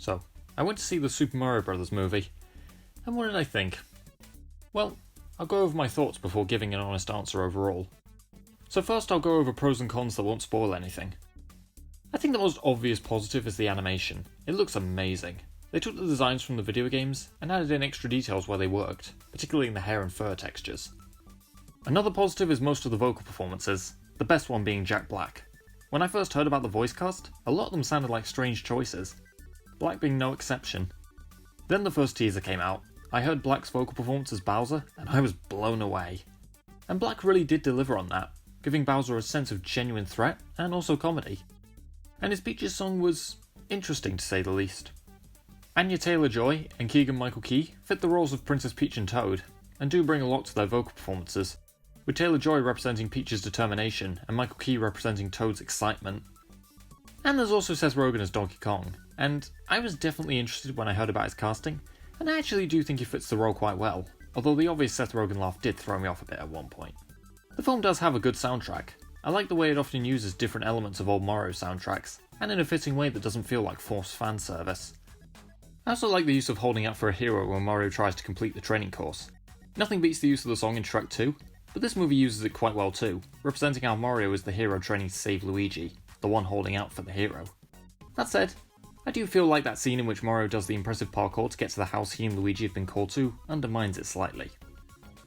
So, I went to see the Super Mario Bros. Movie, and what did I think? Well, I'll go over my thoughts before giving an honest answer overall. So first I'll go over pros and cons that won't spoil anything. I think the most obvious positive is the animation. It looks amazing. They took the designs from the video games and added in extra details where they worked, particularly in the hair and fur textures. Another positive is most of the vocal performances, the best one being Jack Black. When I first heard about the voice cast, a lot of them sounded like strange choices, Black being no exception. Then the first teaser came out, I heard Black's vocal performance as Bowser, and I was blown away. And Black really did deliver on that, giving Bowser a sense of genuine threat and also comedy. And his Peach's song was interesting to say the least. Anya Taylor-Joy and Keegan-Michael Key fit the roles of Princess Peach and Toad, and do bring a lot to their vocal performances, with Taylor-Joy representing Peach's determination and Michael Key representing Toad's excitement. And there's also Seth Rogen as Donkey Kong, and I was definitely interested when I heard about his casting, and I actually do think he fits the role quite well, although the obvious Seth Rogen laugh did throw me off a bit at one point. The film does have a good soundtrack. I like the way it often uses different elements of old Mario soundtracks, and in a fitting way that doesn't feel like forced fan service. I also like the use of holding out for a hero when Mario tries to complete the training course. Nothing beats the use of the song in Shrek 2, but this movie uses it quite well too, representing how Mario is the hero training to save Luigi, the one holding out for the hero. That said, I do feel like that scene in which Mario does the impressive parkour to get to the house he and Luigi have been called to undermines it slightly.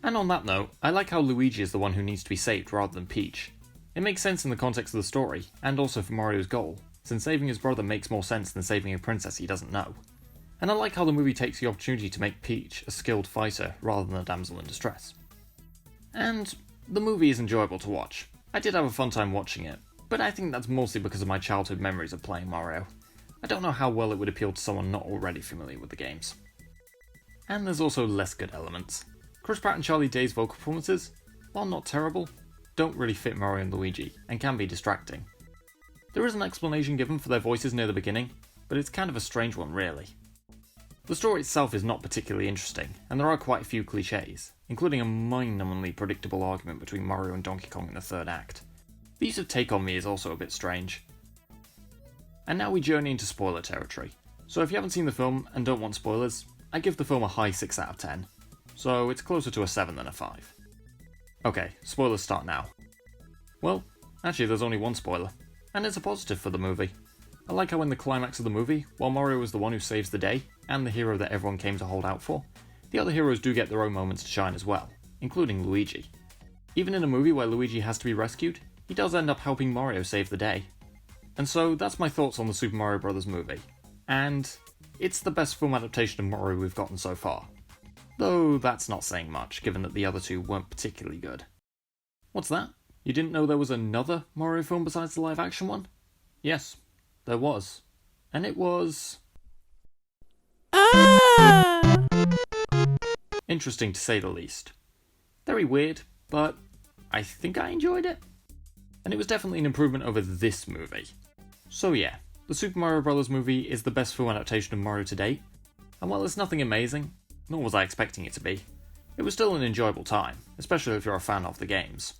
And on that note, I like how Luigi is the one who needs to be saved rather than Peach. It makes sense in the context of the story, and also for Mario's goal, since saving his brother makes more sense than saving a princess he doesn't know. And I like how the movie takes the opportunity to make Peach a skilled fighter rather than a damsel in distress. And the movie is enjoyable to watch. I did have a fun time watching it, but I think that's mostly because of my childhood memories of playing Mario. I don't know how well it would appeal to someone not already familiar with the games. And there's also less good elements. Chris Pratt and Charlie Day's vocal performances, while not terrible, don't really fit Mario and Luigi, and can be distracting. There is an explanation given for their voices near the beginning, but it's kind of a strange one really. The story itself is not particularly interesting, and there are quite a few cliches, including a mind-numbingly predictable argument between Mario and Donkey Kong in the third act. The use of Take On Me is also a bit strange. And now we journey into spoiler territory. So if you haven't seen the film and don't want spoilers, I give the film a high 6 out of 10. So it's closer to a 7 than a 5. Okay, spoilers start now. Well, actually there's only one spoiler, and it's a positive for the movie. I like how in the climax of the movie, while Mario is the one who saves the day, and the hero that everyone came to hold out for, the other heroes do get their own moments to shine as well, including Luigi. Even in a movie where Luigi has to be rescued, he does end up helping Mario save the day. And so that's my thoughts on the Super Mario Bros. Movie. And it's the best film adaptation of Mario we've gotten so far. Though that's not saying much, given that the other two weren't particularly good. What's that? You didn't know there was another Mario film besides the live action one? Yes, there was. And it was... interesting to say the least. Very weird, but I think I enjoyed it. And it was definitely an improvement over this movie. So yeah, the Super Mario Bros. Movie is the best film adaptation of Mario to date, and while it's nothing amazing, nor was I expecting it to be, it was still an enjoyable time, especially if you're a fan of the games.